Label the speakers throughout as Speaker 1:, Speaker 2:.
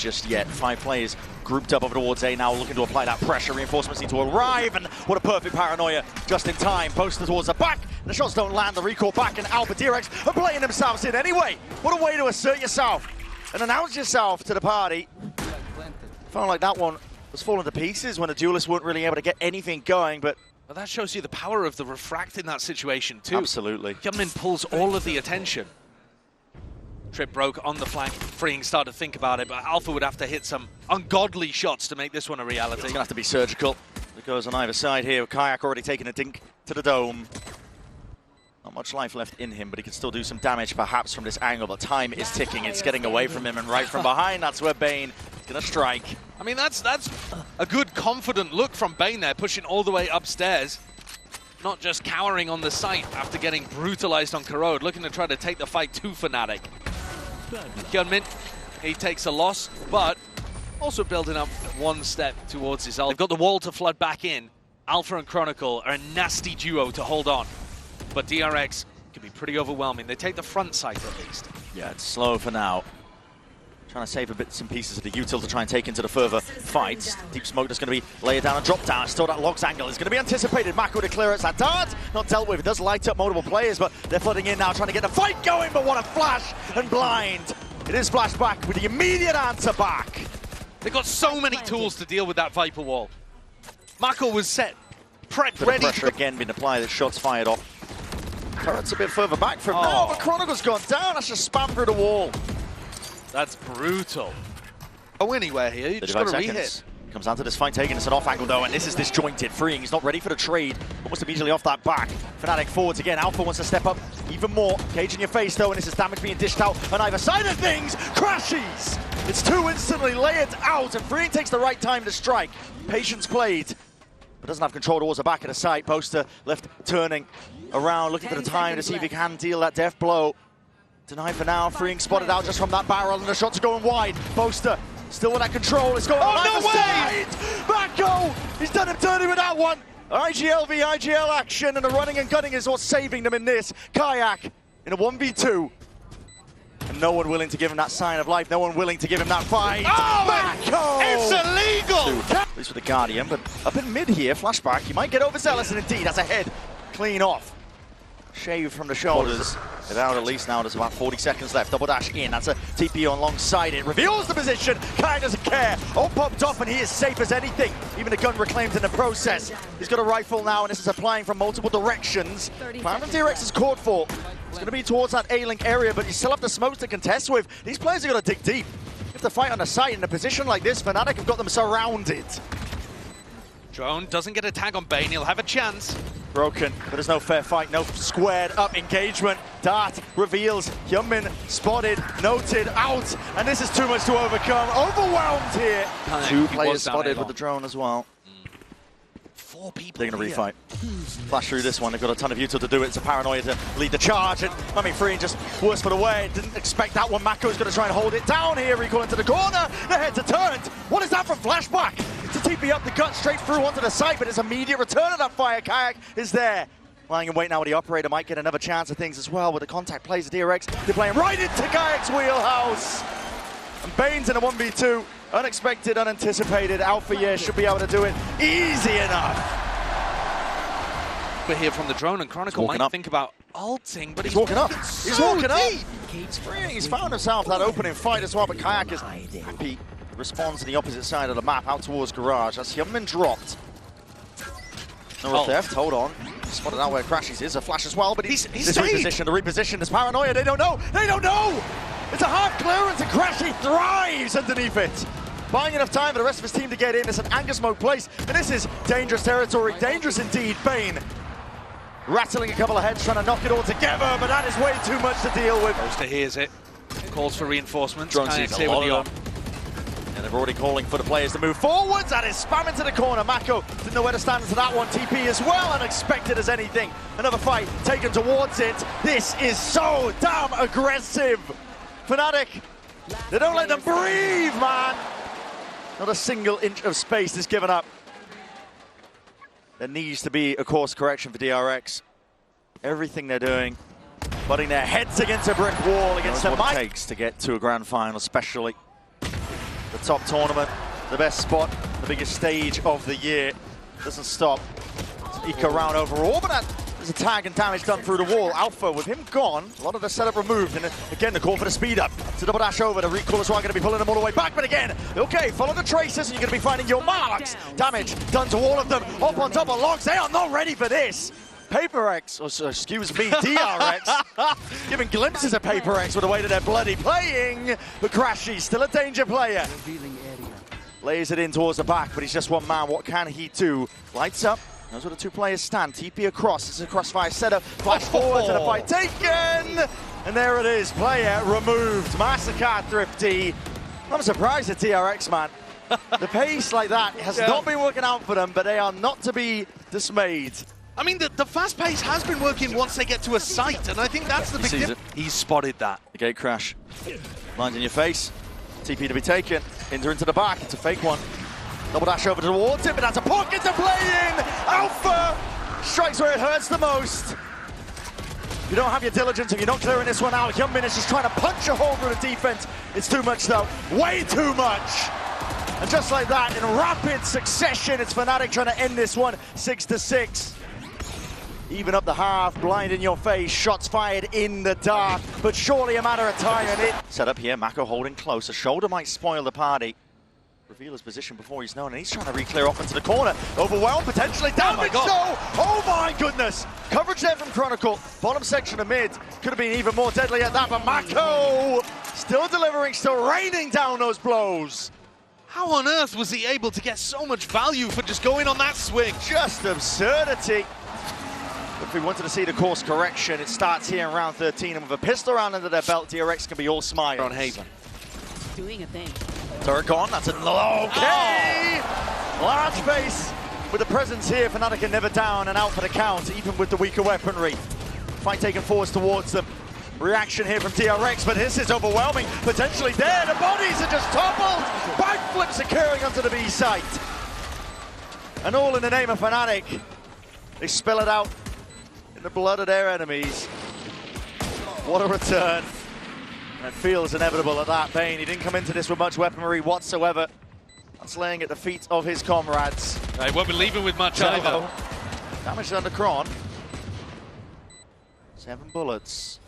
Speaker 1: just yet. 5 players grouped up over towards A now, looking to apply that pressure. Reinforcements need to arrive, and what a perfect paranoia just in time. Boaster towards the back, the shots don't land, the recall back, and Alpha DRX are playing themselves in anyway. What a way to assert yourself and announce yourself to the party. Felt like that one was falling to pieces when the duelists weren't really able to get anything going, but
Speaker 2: well, that shows you the power of the refract in that situation too.
Speaker 1: Absolutely.
Speaker 2: Hyunmin pulls all of the attention. Trip broke on the flank, Freeing started to think about it, but Alpha would have to hit some ungodly shots to make this one a reality.
Speaker 1: It's going to have to be surgical. It goes on either side here, with Kayak already taking a dink to the dome. Not much life left in him, but he can still do some damage perhaps from this angle. The time is ticking, it's getting away from him, and right from behind, that's where Bane is going to strike.
Speaker 2: I mean, that's a good, confident look from Bane there, pushing all the way upstairs. Not just cowering on the site after getting brutalized on Corrode, looking to try to take the fight to FNATIC. Hyunmin, he takes a loss, but also building up one step towards his ult. They've got the wall to flood back in. Alpha and Chronicle are a nasty duo to hold on, but DRX can be pretty overwhelming. They take the front site at least. Yeah, it's slow for now. Trying to save a bits and pieces of the util to try and take into the further fights. Deep smoke that's going to be laid down and dropped down. Still that logs angle is going to be anticipated. Mako to clear it. That dart not dealt with. It does light up multiple players, but they're flooding in now, trying to get the fight going. But what a flash and blind. It is flashed back with the immediate answer back. They've got so many tools to deal with that Viper wall. Mako was set, prepped, ready.
Speaker 1: Pressure again being applied. The shots fired off. Turret's a bit further back from now, but Chronicle's gone down. That's just spam through the wall.
Speaker 2: That's brutal. Oh, anywhere here, you just got to re-hit.
Speaker 1: Comes down to this fight, taking us an off angle though, and this is disjointed. Freeing, he's not ready for the trade. Almost immediately off that back. FNATIC forwards again. Alpha wants to step up even more. Cage in your face though, and this is damage being dished out on either side of things. Crashes! It's 2 instantly layered out, and Freeing takes the right time to strike. Patience played, but doesn't have control towards the back of the site. Boaster left turning around, looking for the time to see if he can deal that death blow. Denied for now, Freeing spotted out just from that barrel, and the shots are going wide. Boaster still with that control, it's going on either side! Mako! He's done him dirty with that one! IGL v IGL action, and the running and gunning is what's saving them in this. Kayak in a 1v2. And no one willing to give him that sign of life, no one willing to give him that fight.
Speaker 2: Oh,
Speaker 1: Mako!
Speaker 2: It's illegal!
Speaker 1: At least with the Guardian, but up in mid here, flashback, he might get overzealous, and indeed, that's a head clean off. Shave from the shoulders. Without at least now, there's about 40 seconds left. Double dash in, that's a TP alongside it. Reveals the position, Kai doesn't care. All popped off and he is safe as anything. Even the gun reclaimed in the process. He's got a rifle now and this is applying from multiple directions. Plan from DRX is caught for. It's going to be towards that A-Link area, but you still have the smokes to contest with. These players are going to dig deep. If they fight on the site in a position like this, FNATIC have got them surrounded.
Speaker 2: Drone doesn't get a tag on Bane, he'll have a chance.
Speaker 1: Broken, but there's no fair fight, no squared up engagement. Dart reveals, Hyunmin spotted, noted, out, and this is too much to overcome. Overwhelmed here. 2 players spotted with the drone as well.
Speaker 2: 4 people
Speaker 1: They're going to refight. Flash through this one, they've got a ton of util to do it. It's a paranoia to lead the charge, and I mean, Freeing just worse for the wear. Didn't expect that one. Mako's going to try and hold it down here. Recall into the corner, the heads are turned. What is that from flashback? To TP up the gut straight through onto the side, but his immediate return of that fire. Kayak is there. Lying in wait now, the operator might get another chance of things as well with the contact plays of DRX. They're playing right into Kayak's wheelhouse. And Bane's in a 1v2. Unexpected, unanticipated. Alpha, yeah, should be able to do it easy enough.
Speaker 2: We're here from the drone, and Chronicle might think about ulting, but he's
Speaker 1: walking up. He's walking up.
Speaker 2: He's
Speaker 1: Freeing. He's found himself that opening fight as well, but Kayak is happy. Responds to the opposite side of the map, out towards Garage. That's Hyunmin dropped. No theft, hold on. Spotted out where Crashes is, a flash as well, but he's repositioned, the reposition is paranoia, they don't know! It's a half clearance and Crashy thrives underneath it. Buying enough time for the rest of his team to get in, it's an anger smoke place, and this is dangerous territory, dangerous indeed. Bane rattling a couple of heads, trying to knock it all together, but that is way too much to deal with.
Speaker 2: Boaster hears it, calls for reinforcements.
Speaker 1: Drone sees a lot of them. And they're already calling for the players to move forwards. That is spamming to the corner. Mako didn't know where to stand to that one. TP as well, unexpected as anything. Another fight taken towards it. This is so damn aggressive. FNATIC, they don't let them breathe, man. Not a single inch of space is given up. There needs to be a course correction for DRX. Everything they're doing, butting their heads against a brick wall against the mic. It takes to get to a grand final, especially The top tournament, the best spot, the biggest stage of the year. Doesn't stop. It's an eco round overall, but there's a tag and damage done through the wall. Alpha, with him gone, a lot of the setup removed, and again, the call for the speed up. To double dash over, the recoil as well, going to be pulling them all the way back, but again, okay, follow the traces, and you're going to be finding your marks. Damage done to all of them, up on top of logs. They are not ready for this. PaperX, or excuse me, DRX, giving glimpses of PaperX with the way that they're bloody playing, but Crashy, still a danger player. Lays it in towards the back, but he's just one man. What can he do? Lights up. Those where the two players stand. TP across. This is a crossfire setup. Flash forward to the fight taken. And there it is. Player removed. Massacre Thrifty. I'm surprised at DRX, man. The pace like that has not been working out for them, but they are not to be dismayed.
Speaker 2: I mean, the fast pace has been working once they get to a site, and I think that's the big difference. He's spotted that.
Speaker 1: The gate crash. Lines in your face. TP to be taken. Into the back. It's a fake one. Double dash over towards him, but that's a pocket to play in. Alpha strikes where it hurts the most. You don't have your diligence if you're not clearing this one out. Hyunmin is just trying to punch a hole through the defense. It's too much though. Way too much. And just like that, in rapid succession, it's FNATIC trying to end this one 6-6. Even up the half, blind in your face, shots fired in the dark, but surely a matter of time. And it set up here, Mako holding close. A shoulder might spoil the party. Reveal his position before he's known, and he's trying to re-clear off into the corner. Overwhelmed, potentially damaged. Oh my goodness! Coverage there from Chronicle. Bottom section of mid. Could have been even more deadly at that, but Mako still delivering, still raining down those blows.
Speaker 2: How on earth was he able to get so much value for just going on that swing?
Speaker 1: Just absurdity. If we wanted to see the course correction, it starts here in round 13, and with a pistol round under their belt, DRX can be all smiles.
Speaker 2: On Haven.
Speaker 3: Doing a thing.
Speaker 1: Turret gone, that's an okay! Large face with the presence here. FNATIC are never down and out for the count, even with the weaker weaponry. Fight taken forwards towards them. Reaction here from DRX, but this is overwhelming. Potentially there, the bodies are just toppled. Backflips occurring onto the B site. And all in the name of FNATIC. They spell it out in the blood of their enemies. What a return. And it feels inevitable at that. Bane, he didn't come into this with much weaponry whatsoever. That's laying at the feet of his comrades.
Speaker 2: They won't be leaving with much either.
Speaker 1: Damage under Kron. 7 bullets.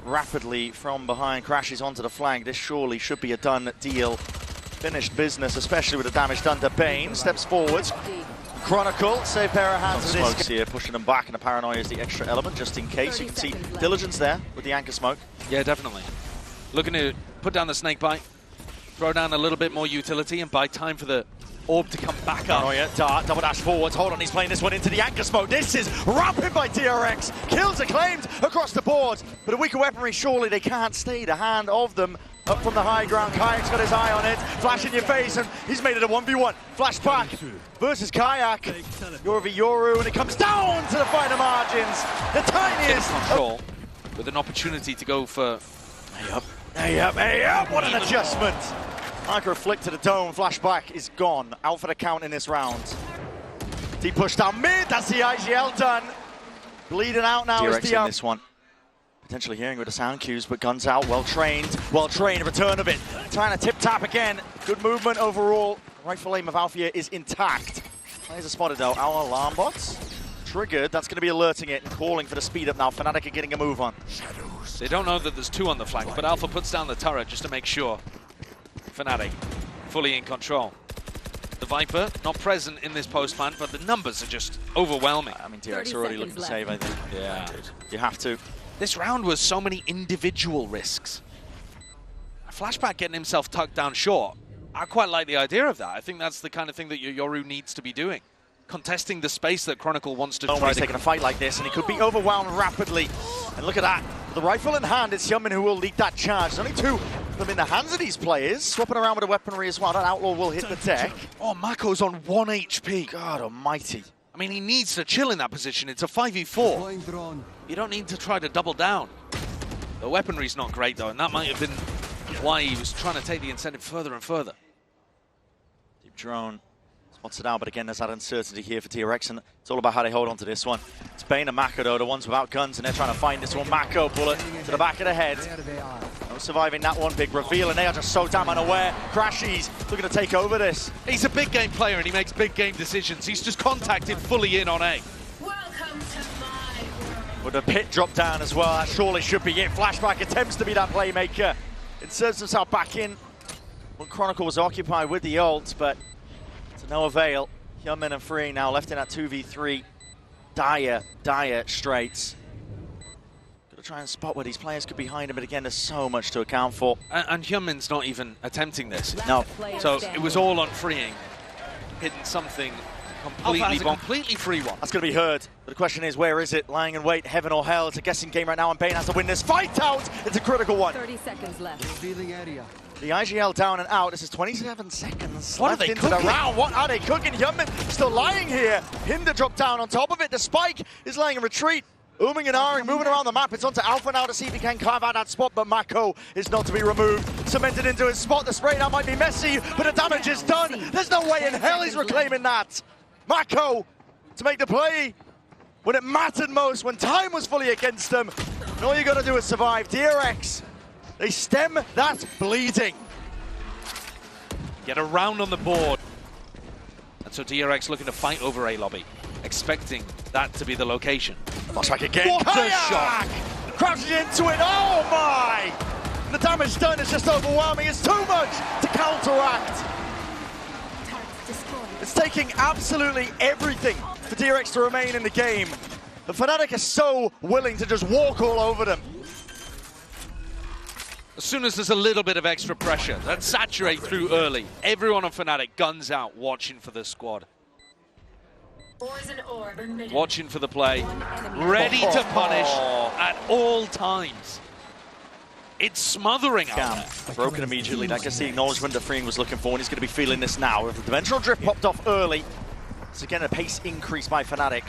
Speaker 1: Rapidly from behind, crashes onto the flank. This surely should be a done deal. Finished business, especially with the damage done to Bane. Steps forwards. Chronicle, save pair of hands. Smokes here, pushing them back, and the paranoia is the extra element, just in case. You can see diligence there with the anchor smoke.
Speaker 2: Yeah, definitely. Looking to put down the snake bite, throw down a little bit more utility, and buy time for the orb to come back up.
Speaker 1: Oh yeah, Dart, double dash forwards. Hold on, he's playing this one into the anchor smoke. This is rapid by DRX. Kills acclaimed across the board. But a weaker weaponry, surely they can't stay the hand of them. Up from the high ground, Kayak's got his eye on it. Flash in your face, and he's made it a 1v1. Flash back versus Kayak. Yoru Yoru, and it comes down to the final margins. The tiniest.
Speaker 2: Control with an opportunity to go for...
Speaker 1: Hey up, hey up, hey up. What an adjustment. Micro flick to the dome. Flashback is gone. Out for the count in this round. Deep push down mid. That's the IGL done. Bleeding out now
Speaker 2: DRX
Speaker 1: is the
Speaker 2: in this one.
Speaker 1: Potentially hearing with the sound cues, but guns out, well trained, return of it. Trying to tip-tap again. Good movement overall. Rightful aim of Alfia is intact. Players are spotted though. Our alarm bots triggered. That's going to be alerting it and calling for the speed up now. FNATIC are getting a move on.
Speaker 2: They don't know that there's 2 on the flank, but Alpha puts down the turret just to make sure. FNATIC fully in control. The Viper not present in this post-plant, but the numbers are just overwhelming.
Speaker 1: I mean, DRX are already looking to save, I think.
Speaker 2: Yeah.
Speaker 1: You have to.
Speaker 2: This round was so many individual risks. Flashback getting himself tucked down short. I quite like the idea of that. I think that's the kind of thing that Yoru needs to be doing. Contesting the space that Chronicle wants to try to...
Speaker 1: taking a fight like this, and he could be overwhelmed rapidly. And look at that. With the rifle in hand, it's Hyunmin who will lead that charge. There's only 2 of them in the hands of these players. Swapping around with the weaponry as well. That Outlaw will hit the deck.
Speaker 2: Oh, Mako's on 1 HP.
Speaker 1: God almighty.
Speaker 2: I mean, he needs to chill in that position. It's a 5v4. You don't need to try to double down. The weaponry's not great, though, and that might have been why he was trying to take the incentive further and further.
Speaker 1: Deep drone. Spots it out, but again, there's that uncertainty here for DRX, and it's all about how they hold on to this one. It's Bane and Mako, though, the ones without guns, and they're trying to find this one. Mako, bullet to the back of the head. Surviving that one, big reveal, and they are just so damn unaware. Crashies looking to take over this.
Speaker 2: He's a big game player and he makes big game decisions. He's just contacted fully in on A.
Speaker 3: Welcome to my world.
Speaker 1: With a pit drop down as well, that surely should be it. Flashback attempts to be that playmaker. Inserts himself back in when Chronicle was occupied with the ult, but to no avail. Hyunmin and Free now left in that 2v3. Dire straits. Gotta try and spot where these players could be behind him, but again, there's so much to account for.
Speaker 2: And Hyunmin's not even attempting this.
Speaker 1: No.
Speaker 2: So it was all on freeing. Hitting something completely free one.
Speaker 1: That's going to be heard. But the question is, where is it? Lying in wait, heaven or hell? It's a guessing game right now, and Bane has to win this fight out. It's a critical one.
Speaker 4: 30 seconds left.
Speaker 5: Revealing area.
Speaker 1: The IGL down and out. This is 27 seconds
Speaker 2: What are
Speaker 1: left
Speaker 2: they
Speaker 1: into the
Speaker 2: cooking?
Speaker 1: round. What are they cooking? Hyunmin still lying here. Hinder drop down on top of it. The spike is lying in retreat. Ooming and ahhing, moving around the map. It's onto Alpha now to see if he can carve out that spot, but Mako is not to be removed. Cemented into his spot. The spray now might be messy, but the damage is done. There's no way in hell he's reclaiming that. Mako to make the play when it mattered most, when time was fully against them. And all you got to do is survive. DRX, they stem that bleeding.
Speaker 2: Get a round on the board. And so DRX looking to fight over A lobby, expecting that to be the location.
Speaker 1: Flashback again.
Speaker 2: What a
Speaker 1: Kayak!
Speaker 2: shot!
Speaker 1: Crashing into it. Oh my! The damage done is just overwhelming. It's too much to counteract. It's taking absolutely everything for DRX to remain in the game. The FNATIC are so willing to just walk all over them.
Speaker 2: As soon as there's a little bit of extra pressure, that saturate through early. Everyone on FNATIC guns out, watching for the squad.
Speaker 3: Poison orb emitted.
Speaker 2: Watching for the play, ready to punish at all times. It's smothering out there.
Speaker 1: Broken immediately. That gets the acknowledgement that Freeing was looking for, and he's going to be feeling this now. If the dimensional drift popped off early, it's again a pace increase by FNATIC.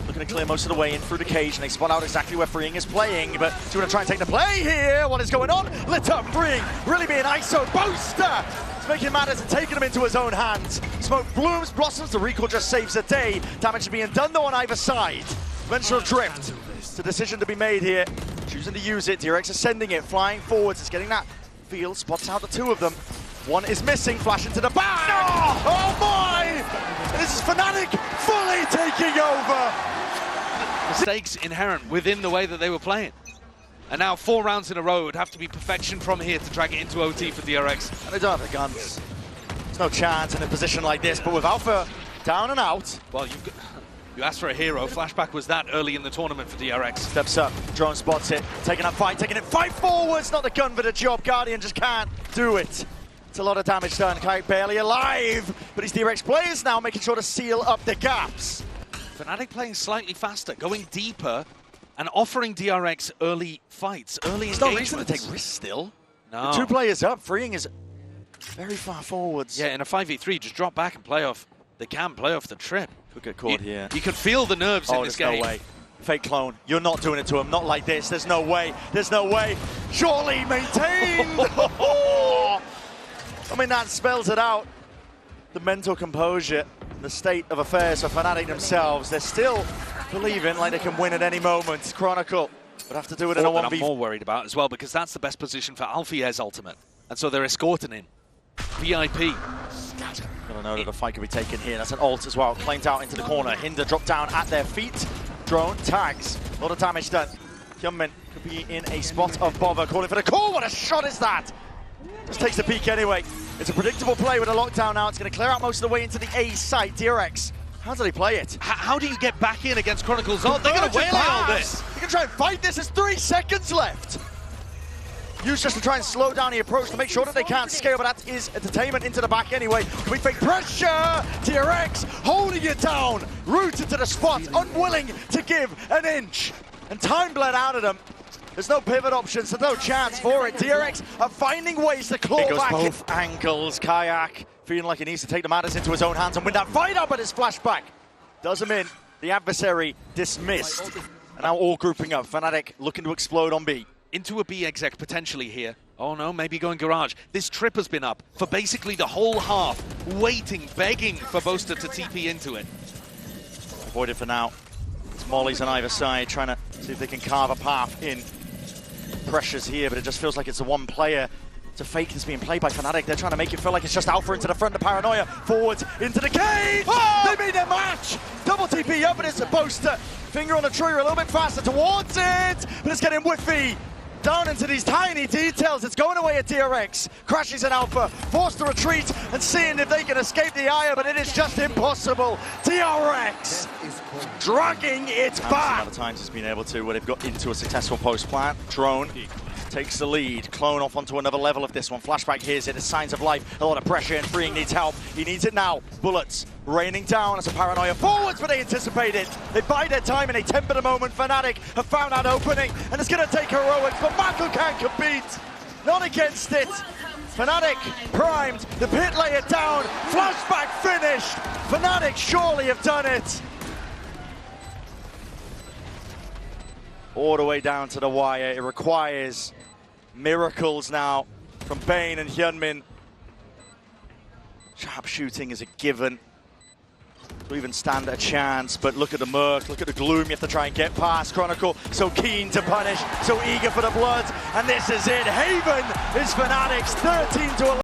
Speaker 1: Looking to clear most of the way in through the cage, and they spot out exactly where Freeing is playing. But he's going to try and take the play here. What is going on? Lit up Freeing, really being ISO booster. It's making matters and taking him into his own hands. Smoke blooms, blossoms, the recall just saves the day. Damage is being done though on either side. Dimensional drift. It's a decision to be made here. Choosing to use it. DRX is sending it, flying forwards. It's getting that feel, spots out the two of them. One is missing, flash into the back. Oh my! And this is FNATIC fully taking over.
Speaker 2: Mistakes inherent within the way that they were playing. And now 4 rounds in a row would have to be perfection from here to drag it into OT for DRX.
Speaker 1: And they don't have the guns. There's no chance in a position like this, but with Alpha down and out.
Speaker 2: Well, you asked for a hero. Flashback was that early in the tournament for DRX.
Speaker 1: Steps up, drone spots it, taking that fight, taking it fight forwards. Not the gun for the job. Guardian just can't do it. It's a lot of damage done. Kayak barely alive, but he's DRX players now making sure to seal up the gaps.
Speaker 2: FNATIC playing slightly faster, going deeper, and offering DRX early fights, early
Speaker 1: There's no
Speaker 2: engagements.
Speaker 1: reason to take risks still.
Speaker 2: No.
Speaker 1: The 2 players up, Freeing is very far forwards.
Speaker 2: Yeah, in a 5v3, just drop back and play off. They can play off the trip.
Speaker 1: Could get caught here.
Speaker 2: You can feel the nerves in this game.
Speaker 1: No way. Fake clone, you're not doing it to him. Not like this. There's no way. There's no way. Surely maintained. I mean, that spells it out. The mental composure, the state of affairs for FNATIC themselves. They're still believing like they can win at any moment. Chronicle would have to do it in a 1v.
Speaker 2: I'm more worried about as well, because that's the best position for Alfier's ultimate. And so they're escorting him. VIP.
Speaker 1: Gotta know that the fight could be taken here. That's an ult as well. Claimed out into the corner. Hinder drop down at their feet. Drone tags. A lot of damage done. Hyunmin could be in a spot of bother. Calling for the call. What a shot is that? Just takes the peek anyway. It's a predictable play with a lockdown now. It's going to clear out most of the way into the A site. DRX. How do they play it?
Speaker 2: How do you get back in against Chronicle's ult? They're going to waylay all this.
Speaker 1: You can try and fight this. There's 3 seconds left. Used just to try and slow down the approach to make sure that they can't scale, but that is entertainment into the back anyway. Can we fake pressure? DRX holding it down, rooted to the spot, unwilling to give an inch. And time bled out of them. There's no pivot options, there's no chance for it. DRX are finding ways to claw back. Both angles. Kayak feeling like he needs to take the matters into his own hands and win that fight up, but his flashback does him in. The adversary dismissed. And now all grouping up. FNATIC looking to explode on B.
Speaker 2: Into a B exec potentially here. Oh no, maybe going garage. This trip has been up for basically the whole half, waiting, begging for Boaster to TP into it.
Speaker 1: Avoided for now. It's Molly's on either side, trying to see if they can carve a path in. pressures here, but it just feels like it's the one player. It's a fake that's being played by FNATIC. They're trying to make it feel like it's just Alpha into the front of Paranoia. Forwards into the cage! Oh! They made their match! Double TP up, and it's supposed to finger on the trigger a little bit faster towards it, but it's getting whiffy. Down into these tiny details. It's going away at DRX. Crashes in Alpha, forced to retreat and seeing if they can escape the ire, but it is just impossible. DRX dragging it back. Other times it's been able to when they've got into a successful post plant. Drone takes the lead. Clone off onto another level of this one. Flashback hears it. It's signs of life. A lot of pressure, and Freeing needs help. He needs it now. Bullets raining down as a Paranoia forwards, but they anticipate it. They bide their time and they temper the moment. FNATIC have found that opening, and it's going to take heroics, but Michael can't compete. Not against it. FNATIC primed. The pit lay it down. Flashback finished. FNATIC surely have done it. All the way down to the wire. It requires miracles now from Bane and Hyunmin. Sharp shooting is a given to even stand a chance, but look at the murk, look at the gloom you have to try and get past. Chronicle so keen to punish, so eager for the blood, and this is it. Haven is FNATIC's 13-11.